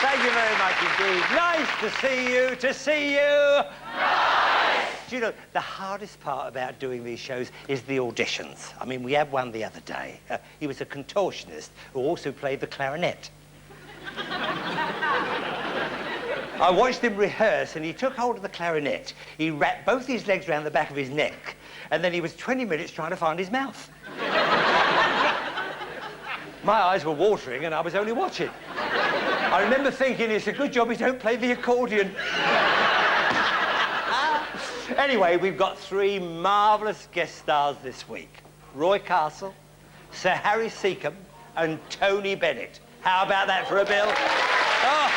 Thank you very much indeed. Nice to see you. Nice! Do you know, the hardest part about doing these shows is the auditions. I mean, we had one the other day. He was a contortionist who also played the clarinet. I watched him rehearse, and he took hold of the clarinet. He wrapped both his legs around the back of his neck, and then he was 20 minutes trying to find his mouth. My eyes were watering, and I was only watching. I remember thinking, it's a good job he don't play the accordion. Anyway, we've got three marvellous guest stars this week. Roy Castle, Sir Harry Secombe, and Tony Bennett. How about that for a bill? Oh.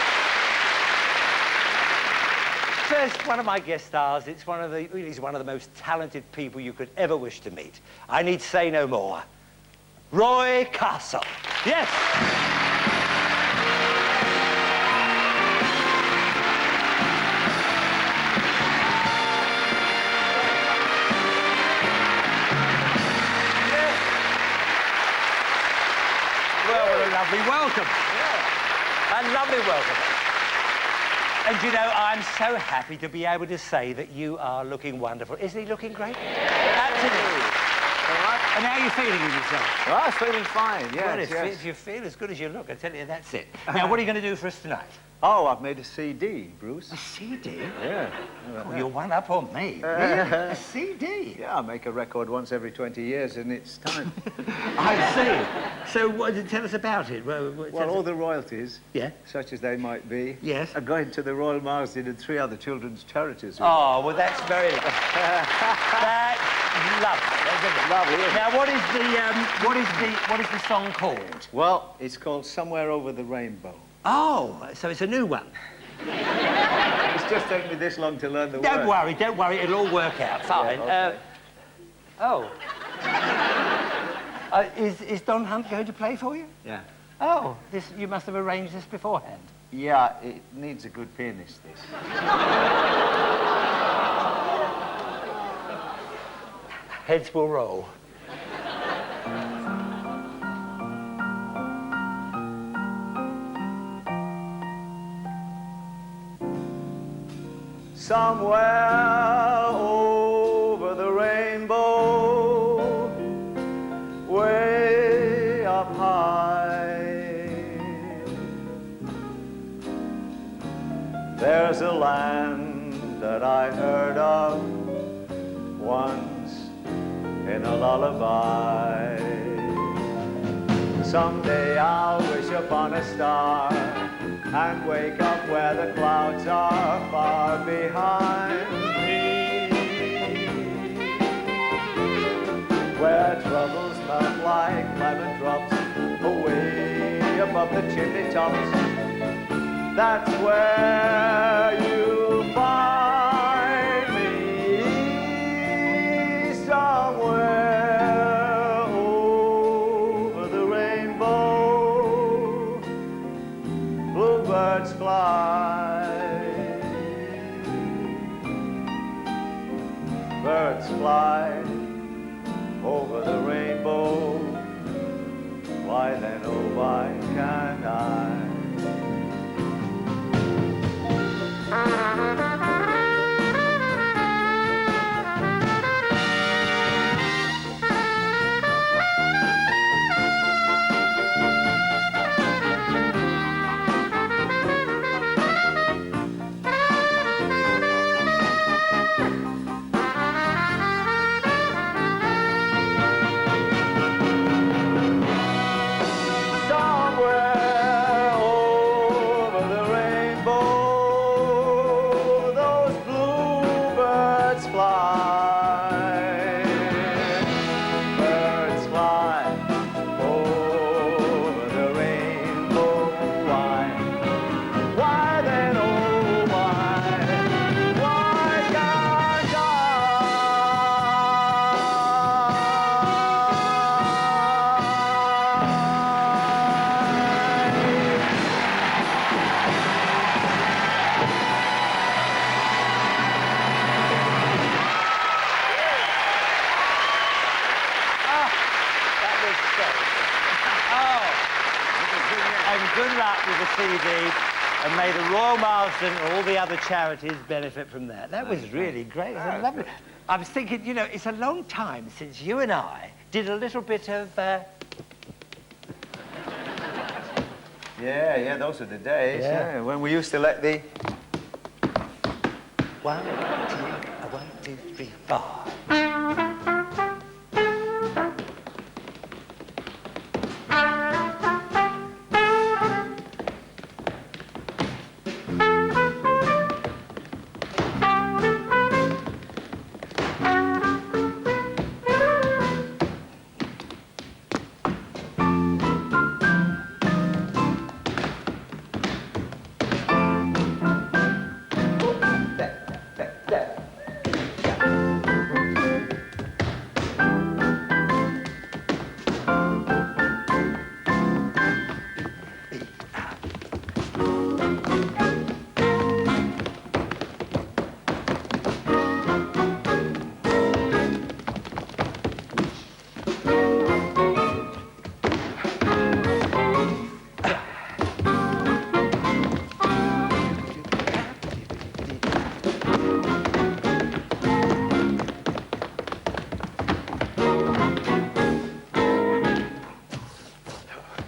First, one of my guest stars, he's one of the most talented people you could ever wish to meet. I need say no more. Roy Castle. Yes. Well, what a lovely welcome. Yeah. A lovely welcome. And, you know, I'm so happy to be able to say that you are looking wonderful. Isn't he looking great? Yeah. Absolutely. All right. And how are you feeling with yourself? Oh, I'm feeling fine, yes, well, yes. If you feel as good as you look, I tell you, that's it. Now, what are you going to do for us tonight? Oh, I've made a CD, Bruce. A CD? Yeah. Oh, you're one up on me. Really? A CD? Yeah, I make a record once every 20 years, and it's time. I see. So, tell us about it. Well, all the royalties, yeah, such as they might be, yes, are going to the Royal Marsden and 3 other children's charities. Oh, well, that's very lovely. That's lovely. That's lovely. Now, what is the song called? Well, it's called Somewhere Over the Rainbow. Oh, so it's a new one. It's just taken me this long to learn the Don't worry, it'll all work out. Fine. Yeah, okay. Is Don Hunt going to play for you? Yeah. Oh, you must have arranged this beforehand. Yeah, it needs a good pianist, this. Heads will roll. Somewhere over the rainbow, way up high, there's a land that I heard of once in a lullaby. Someday I'll wish upon a star and wake up where the clouds are far behind me, where troubles melt like lemon drops away above the chimney tops. That's where you'll find me, somewhere over the rainbow. Bluebirds fly, birds fly over the rainbow. Why then, oh, why can't I? And good luck with the CD. And may the Royal Marsden and all the other charities benefit from that. That was really great. It was lovely. I was thinking, you know, it's a long time since you and I did a little bit of... Yeah, those were the days, when we used to let the... 1, 2, 3, 4.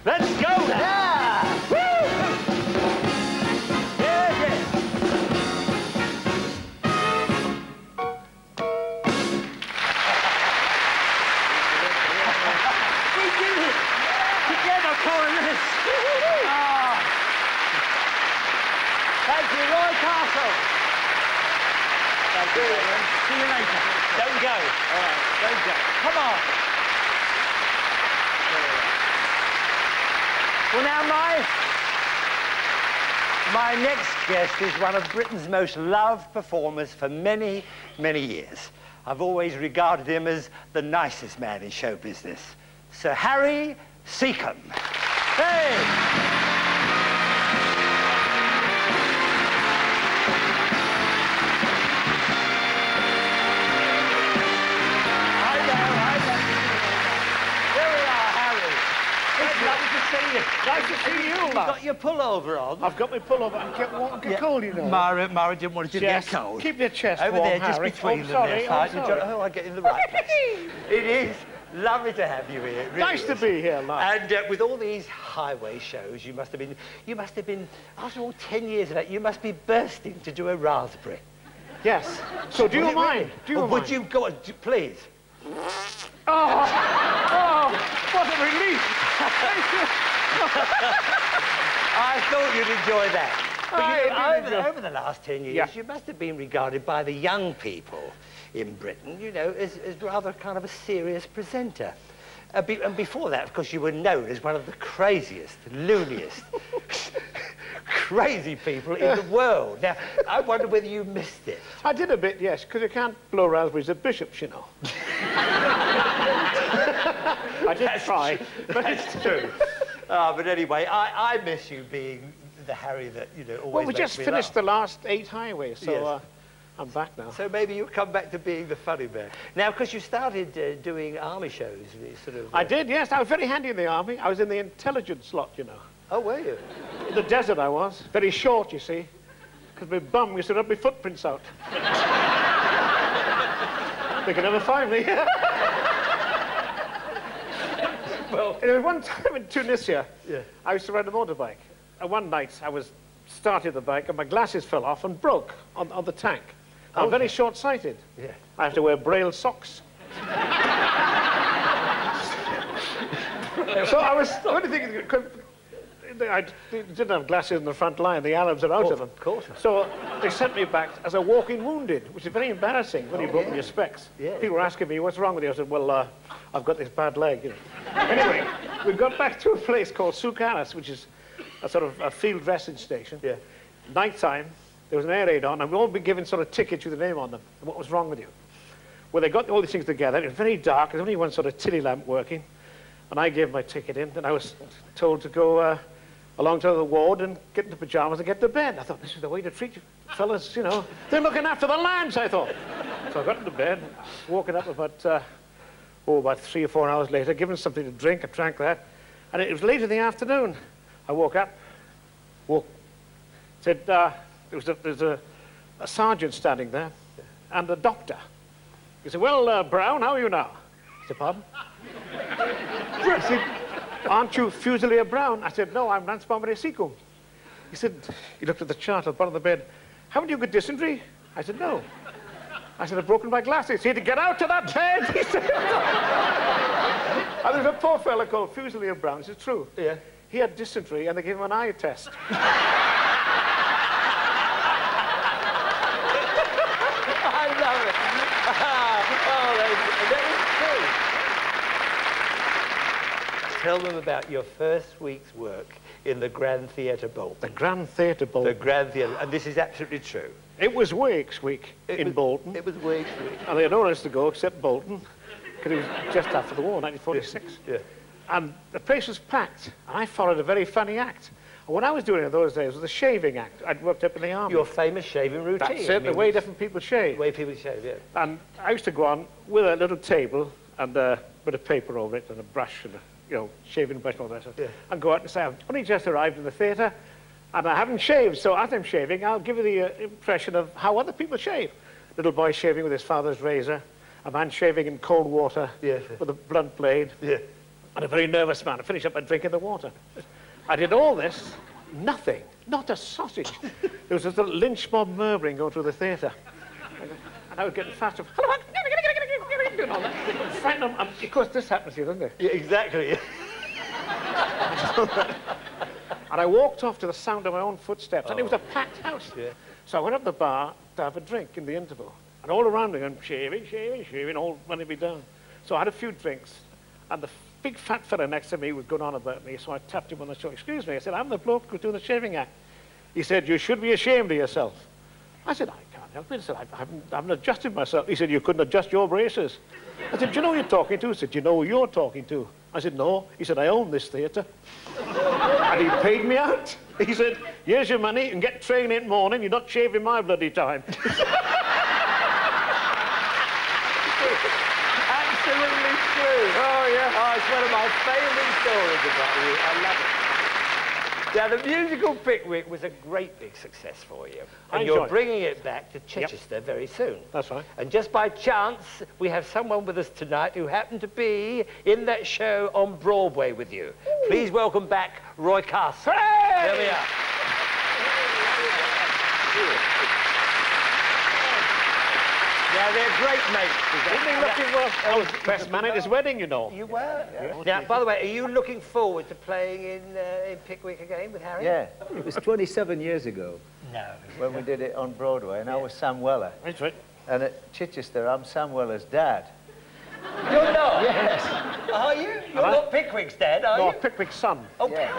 Let's go now! Yeah! Woo! Yeah, yeah. We did it! Together, chorus! Oh. Thank you, Roy Castle. Thank you, everyone. See you later. Don't go. All right, don't go. Come on. Well, now, my next guest is one of Britain's most loved performers for many, many years. I've always regarded him as the nicest man in show business. Sir Harry Secombe. Hey! Nice to see you, You've got your pullover on. I've got my pullover. I won't get cold, you know. Mara didn't want you to get cold. Keep your chest over warm, there, just Harry. between them. Sorry. Oh, I get in the right place. It is lovely to have you here. It really Nice to be here, lad. And with all these highway shows, you must have been, after all 10 years of that, you must be bursting to do a raspberry. Yes. So do you mind? Do you mind? Would you go on, please? Oh, what a relief. Thank you. I thought you'd enjoy that. But over the last 10 years, Yeah. you must have been regarded by the young people in Britain, you know, as rather kind of a serious presenter. And before that, of course, you were known as one of the craziest, looniest, crazy people in the world. Now, I wonder whether you missed it. I did a bit, yes, because you can't blow raspberries at bishops, you know. I did try. That's true. But anyway, I miss you being the Harry that, you know, always Well, we makes just me finished laugh. the last 8 highways, so Yes. I'm back now. So maybe you'll come back to being the funny man. Now, because you started doing army shows, sort of... I did, yes. I was very handy in the army. I was in the intelligence slot, you know. Oh, were you? In the desert I was. Very short, you see. Because my bum used to rub my footprints out. They could never find me. Well, there was one time in Tunisia, I used to ride a motorbike. And one night I was starting the bike and my glasses fell off and broke on the tank. I'm very short-sighted. Yeah. I have to wear braille socks. So I was only thinking, I didn't have glasses in the front line, the Arabs are out of them. Of course. So they sent me back as a walking wounded, which is very embarrassing when you broke your specs. Yeah. People were asking me, what's wrong with you? I said, well, I've got this bad leg, you know. Anyway, we got back to a place called Sukaras, which is a sort of a field dressing station. Yeah. Night time, there was an air raid on, and we'd all been given sort of tickets with a name on them. And what was wrong with you? Well, they got all these things together. It was very dark. There was only one sort of tilly lamp working. And I gave my ticket in, and I was told to go along to the ward and get into pajamas and get to bed. I thought, this is the way to treat you fellas, you know. They're looking after the lads, I thought. So I got into bed, woken up about 3 or 4 hours later, given something to drink. I drank that. And it was late in the afternoon. I woke up, Said, there's a sergeant standing there and a doctor. He said, well, Brown, how are you now? I said, pardon? He said, aren't you Fusilier Brown? I said, no, I'm Harry Secombe. He said, he looked at the chart at the bottom of the bed. Haven't you got dysentery? I said, no. I said, I've broken my glasses. He had to get out of that bed, he said. And there's a poor fella called Fusilier Brown. This is true. Yeah. He had dysentery and they gave him an eye test. I love it. That is true. Tell them about your first week's work in the Grand Theatre Bolton. The Grand Theatre Bolton. The Grand Theatre, and this is absolutely true. It was Wakes Week in Bolton. It was Wakes Week. And they had nowhere else to go except Bolton, because it was just after the war, 1946. Yeah. And the place was packed. And I followed a very funny act. And what I was doing in those days was a shaving act. I'd worked up in the army. Your famous shaving routine. That's it, the way different people shave. The way people shave, yeah. And I used to go on with a little table and a bit of paper over it and a brush and a shaving brush and all that stuff. Yeah. And go out and say, I've only just arrived in the theatre and I haven't shaved, so as I'm shaving, I'll give you the impression of how other people shave. Little boy shaving with his father's razor, a man shaving in cold water with a blunt blade, and a very nervous man to finish up by drinking the water. I did all this, nothing, not a sausage. There was this little lynch mob murmuring going through the theatre. And I was getting faster. And all that. Frighten them. Of course, this happens here, doesn't it? Yeah, exactly. And I walked off to the sound of my own footsteps, and it was a packed house. Yeah. So I went up the bar to have a drink in the interval. And all around me, I'm shaving, all running me down. So I had a few drinks, and the big fat fella next to me was going on about me, so I tapped him on the shoulder. Excuse me, I said, I'm the bloke who's doing the shaving act. He said, you should be ashamed of yourself. I said, I can't help it. I said, I haven't adjusted myself. He said, you couldn't adjust your braces. I said, do you know who you're talking to? He said, do you know who you're talking to? I said, no. He said, I own this theatre. And he paid me out. He said, here's your money and get training in the morning. You're not shaving my bloody time. Absolutely true. Oh, yeah. Oh, it's one of my favourite stories about you. I love it. Now, the musical Pickwick was a great big success for you. And you're bringing it back to Chichester very soon. That's right. And just by chance, we have someone with us tonight who happened to be in that show on Broadway with you. Please welcome back Roy Castle. Hey! There we are. Now, they're great mates. Isn't he looking well? I was the best man at his wedding, you know. You were? Yeah. Now, by the way, are you looking forward to playing in Pickwick again with Harry? Yeah, it was 27 years ago No. when we did it on Broadway, and I was Sam Weller. That's right. And at Chichester, I'm Sam Weller's dad. You're not? Yes. Are you? You're not Pickwick's dad, are No, you? Pickwick's son. Oh, Yeah.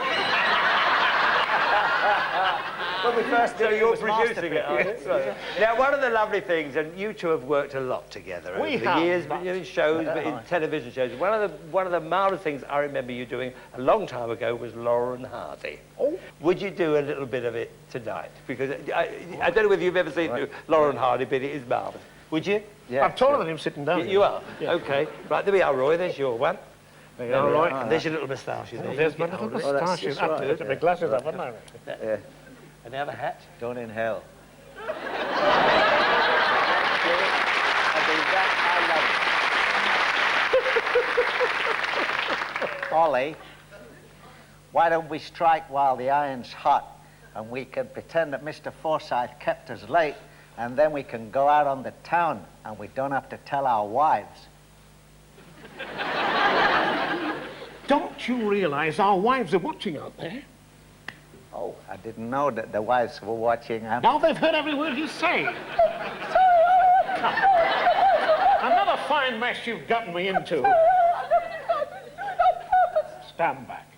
When we first so did it, you're was Master producing it, are you? Pickwick. Right. Now, one of the lovely things, and you two have worked a lot together over the have, years, but in shows, but in television shows. One of the marvellous things I remember you doing a long time ago was Laurel and Hardy. Oh. Would you do a little bit of it tonight? Because I don't know whether you've ever seen Laurel and Hardy, but it is marvellous. Would you? Yeah. I'm taller than him sitting down. You are? Yeah. OK. Right, there we are, Roy. There's your one. There you are, Roy. And there's your little moustache. There's my little that's moustache. just I have to right, put my glasses up, haven't I? Yeah. And the other hat. Don't inhale. I mean, that, I love it. Ollie, why don't we strike while the iron's hot and we can pretend that Mr. Forsyth kept us late and then we can go out on the town and we don't have to tell our wives. Don't you realise our wives are watching out there? Oh, I didn't know that the wives were watching. Now they've heard every word you say. Another fine mess you've gotten me into. Stand back.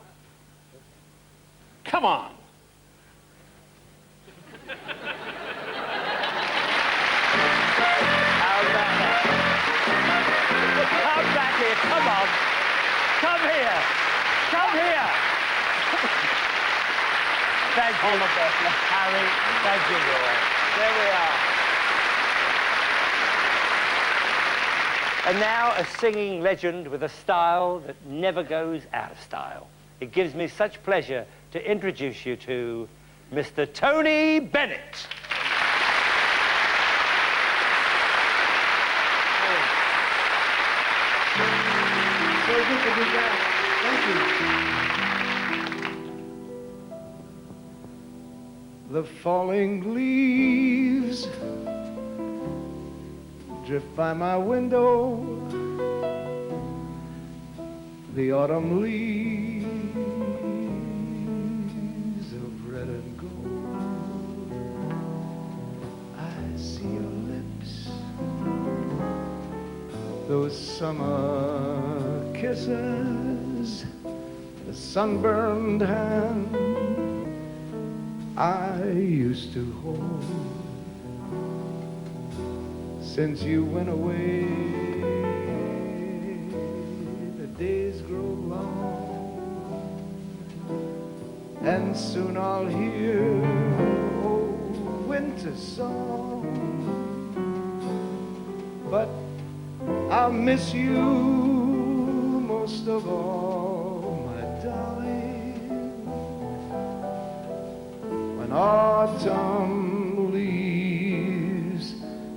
Come on. How's that? Come back here. Come on. Come here. Come here. Thank you, Harry. Thank you, Roy. There we are. And now a singing legend with a style that never goes out of style. It gives me such pleasure to introduce you to Mr. Tony Bennett. So good to be back. Thank you. The falling leaves drift by my window. The autumn leaves of red and gold. I see your lips, those summer kisses, the sunburned hand I used to hold. Since you went away, the days grow long, and soon I'll hear old winter song. But I'll miss you most of all, my darling, when autumn leaves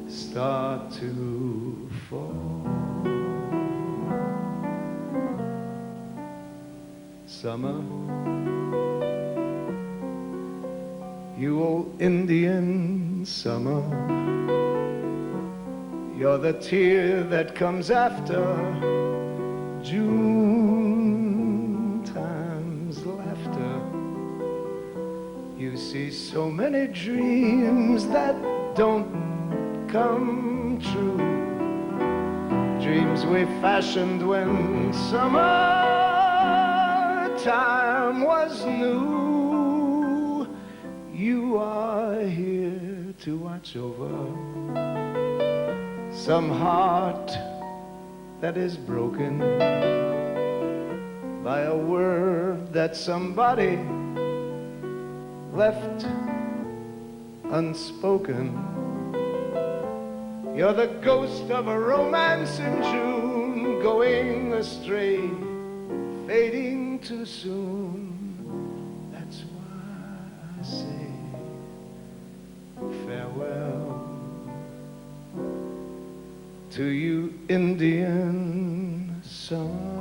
start to fall. Summer, you old Indian summer, you're the tear that comes after June time's laughter. You see so many dreams that don't come true, dreams we fashioned when summertime was new. You are here to watch over some heart that is broken by a word that somebody left unspoken. You're the ghost of a romance in June, going astray, fading too soon. That's why I say farewell to you, Indian summer.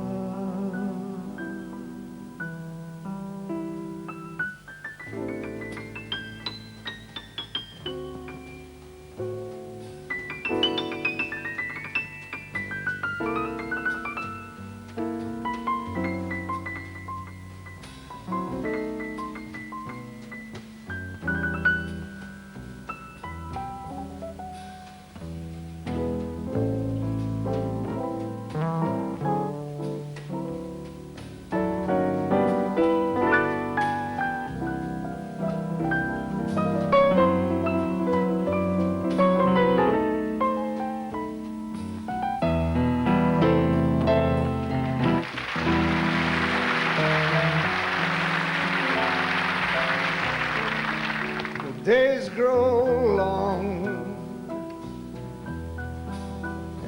Days grow long,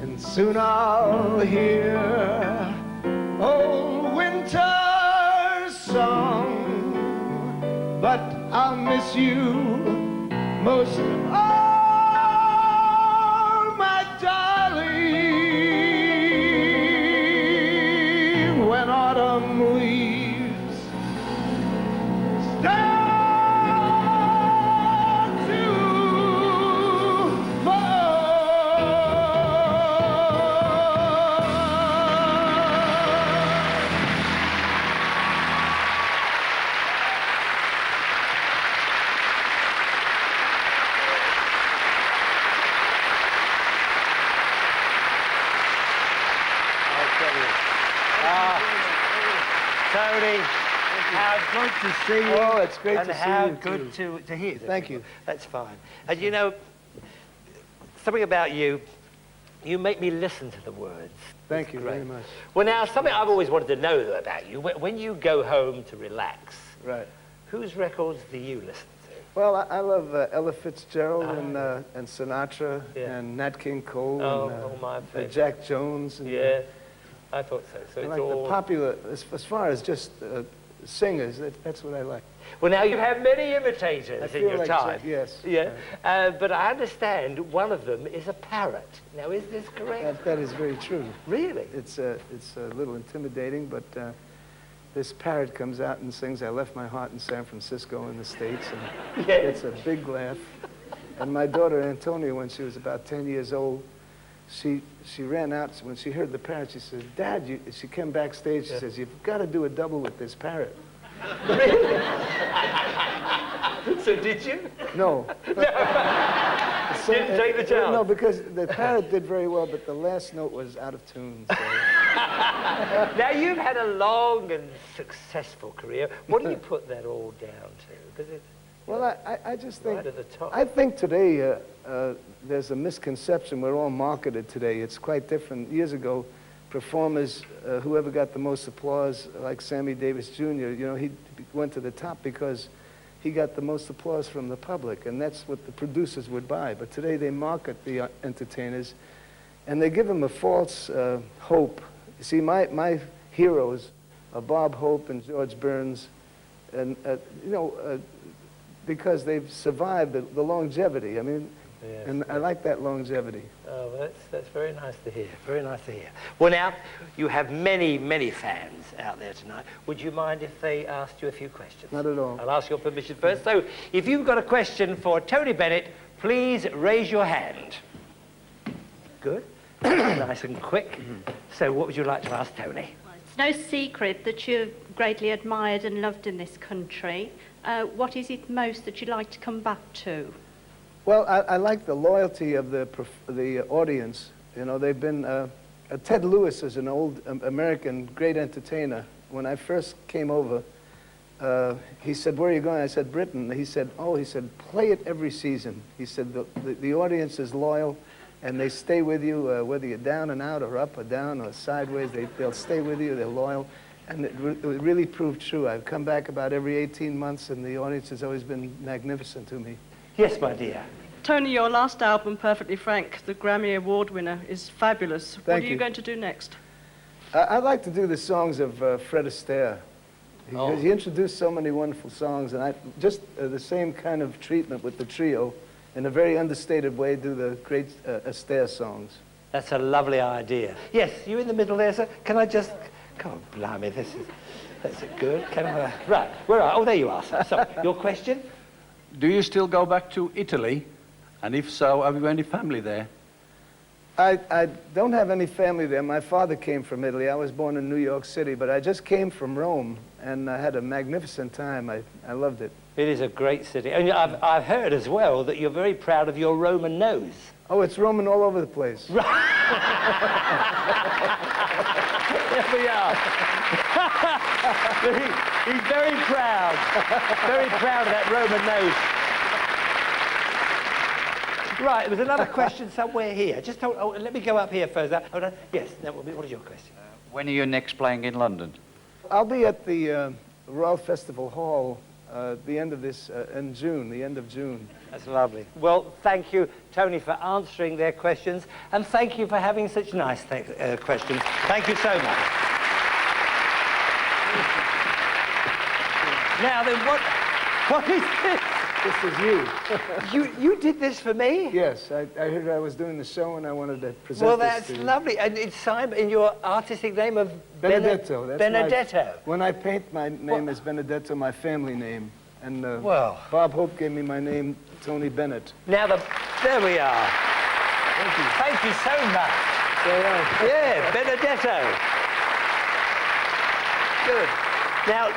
and soon I'll hear old winter's song. But I'll miss you most of all, my darling, when autumn leaves start Tony, how good to see you. Oh, it's great and to see how you, good too. to hear. Thank you. That's fine. And you know, something about you, you make me listen to the words. Thank you Great. very much. Well, now, something I've always wanted to know though, about you, when you go home to relax, Right. whose records do you listen to? Well, I love Ella Fitzgerald and Sinatra and Nat King Cole Oh, my and favorite. Jack Jones. And, Yeah, I thought so. So I it's like all... the popular, as far as just singers, that's what I like. Well, now you have many imitators I in feel your like time. yes. Yeah. But I understand one of them is a parrot. Now, is this correct? That is very true. Really? It's a little intimidating, but this parrot comes out and sings, "I left my heart in San Francisco in the States," and Yeah. it's a big laugh. And my daughter Antonia, when she was about 10 years old, she ran out. When she heard the parrot, she said, "Dad," she came backstage, she says, "You've got to do a double with this parrot." Really? So did you? No. Didn't take the chance? No, because the parrot did very well, but the last note was out of tune. So. Now, you've had a long and successful career. What do you put that all down to? Because Well, I just think, right at the top. I think today there's a misconception. We're all marketed today. It's quite different. Years ago, performers, whoever got the most applause, like Sammy Davis Jr., you know, he went to the top because he got the most applause from the public, and that's what the producers would buy. But today they market the entertainers, and they give them a false hope. You see, my heroes are Bob Hope and George Burns, and because they've survived the longevity. I mean, Yes. and I like that longevity. Oh, well, that's very nice to hear. Very nice to hear. Well, now, you have many, many fans out there tonight. Would you mind if they asked you a few questions? Not at all. I'll ask your permission first. So, if you've got a question for Tony Bennett, please raise your hand. Good. Nice and quick. So, what would you like to ask Tony? It's no secret that you're greatly admired and loved in this country. What is it most that you'd like to come back to? Well, I like the loyalty of the audience. You know, they've been... Ted Lewis is an old American great entertainer. When I first came over, he said, "Where are you going?" I said, "Britain." He said, "Play it every season." He said, the audience is loyal, and they stay with you, whether you're down and out or up or down or sideways. They'll stay with you. They're loyal. And it really proved true. I've come back about every 18 months, and the audience has always been magnificent to me. Yes, my dear. Tony, your last album, Perfectly Frank, the Grammy Award winner, is fabulous. What Thank are you you. going to do next? I'd like to do the songs of Fred Astaire. Oh. He introduced so many wonderful songs, and I just the same kind of treatment with the trio, in a very understated way, do the great Astaire songs. That's a lovely idea. Yes, you in the middle there, sir? Can I just... Come on, blimey, that's good. Can I... Right, where are... Oh, there you are, sir. So, your question? Do you still go back to Italy? And if so, have you any family there? I don't have any family there. My father came from Italy. I was born in New York City, but I just came from Rome, and I had a magnificent time. I loved it. It is a great city. And I've heard as well that you're very proud of your Roman nose. Oh, it's Roman all over the place. There we are. He's very proud of that Roman nose. Right, there was another question somewhere here. Just hold, let me go up here first. Hold on. Yes, now, what is your question? When are you next playing in London? I'll be at the Royal Festival Hall the end of this, in June, the end of June. That's lovely. Well, thank you, Tony, for answering their questions, and thank you for having such nice questions. Thank you so much. Now then, what is this? This is you. You did this for me? Yes, I heard I was doing the show and I wanted to present Well, this that's to you. lovely. And it's signed in your artistic name of Benedetto. That's Benedetto. when I paint, my name is Benedetto, my family name. And Well. Bob Hope gave me my name, Tony Bennett. Now, there we are. Thank you. Thank you so much. Yeah, Benedetto. Good. Now,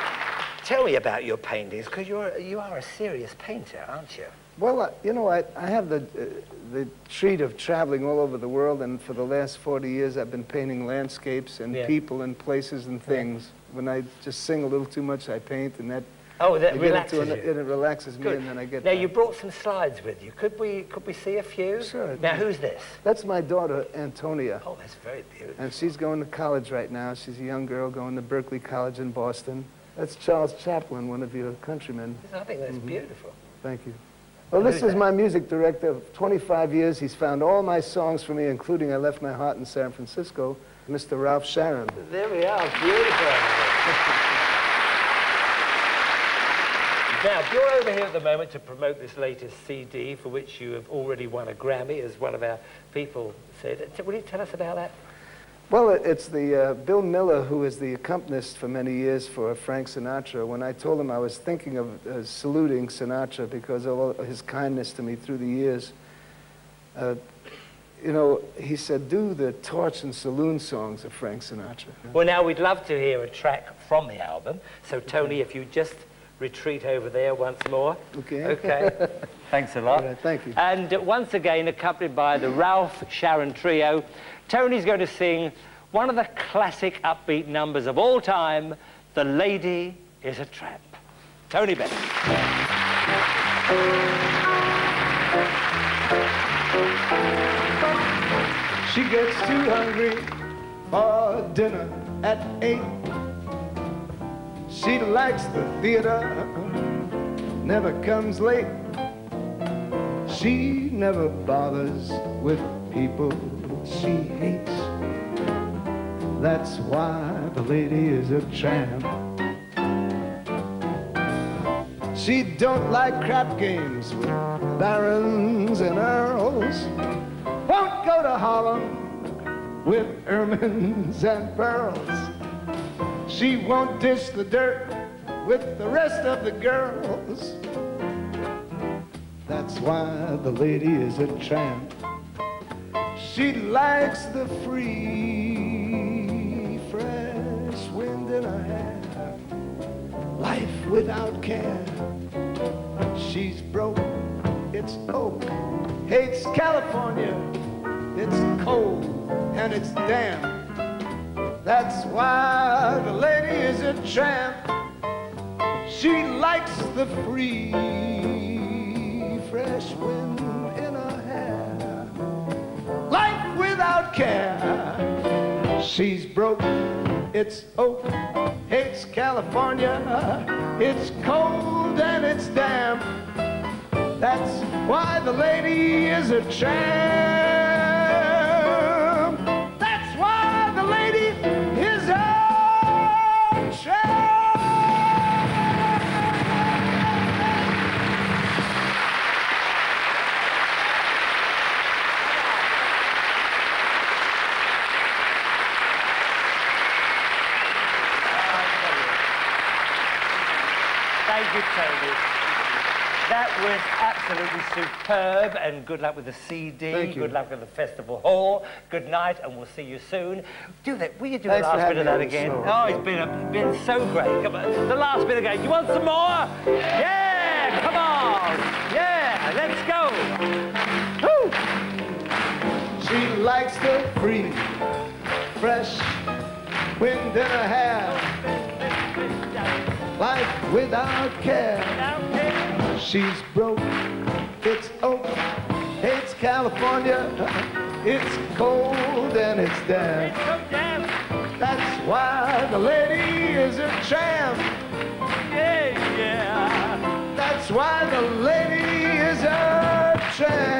tell me about your paintings, because you are a serious painter, aren't you? Well, you know, I have the treat of traveling all over the world, and for the last 40 years I've been painting landscapes and people and places and things. When I just sing a little too much, I paint, and that relaxes you. It relaxes me, Good. and then I get Now, back. you brought some slides with you. Could we see a few? Sure. Now, who's this? That's my daughter, Antonia. Oh, that's very beautiful. And she's going to college right now. She's a young girl going to Berkeley College in Boston. That's Charles Chaplin, one of your countrymen. I think that's beautiful. Thank you. Well, this is my music director of 25 years. He's found all my songs for me, including I Left My Heart in San Francisco, Mr. Ralph Sharon. There we are. Beautiful. Now, you're over here at the moment to promote this latest CD, for which you have already won a Grammy, as one of our people said. Will you tell us about that? Well, it's the Bill Miller, who was the accompanist for many years for Frank Sinatra. When I told him I was thinking of saluting Sinatra because of all his kindness to me through the years, you know, he said, do the torch and saloon songs of Frank Sinatra. Well, now, we'd love to hear a track from the album. So, Tony, if you just retreat over there once more. Okay. Okay. Thanks a lot. All right, thank you. And once again, accompanied by the Ralph Sharon Trio, Tony's going to sing one of the classic upbeat numbers of all time, The Lady is a Tramp. Tony Bennett. She gets too hungry for dinner at 8. She likes the theater, never comes late. She never bothers with people she hates. That's why the lady is a tramp. She don't like crap games with barons and earls. Won't go to Harlem with ermines and pearls. She won't dish the dirt with the rest of the girls. That's why the lady is a tramp. She likes the free, fresh wind in her hair, life without care. She's broke, it's oak, hates California, it's cold and it's damp. That's why the lady is a tramp. She likes the free, fresh wind in her hair, life without care. She's broke, it's oak, hates California, it's cold and it's damp. That's why the lady is a tramp. That's why the lady is a tramp. Thank you, Tony. That was absolutely superb, and good luck with the CD. Thank you. Good luck with the festival hall. Good night, and we'll see you soon. Do that. Will you do Thanks the for last bit of that having me again? on the Oh, show. it's been so great. Come on, the last bit again. You want some more? Yeah, come on. Yeah, let's go. Woo. She likes the free, fresh wind in her hair, life without care. She's broke, it's oak, hates California, it's cold and it's damp. That's why the lady is a tramp. Yeah, yeah. That's why the lady is a tramp.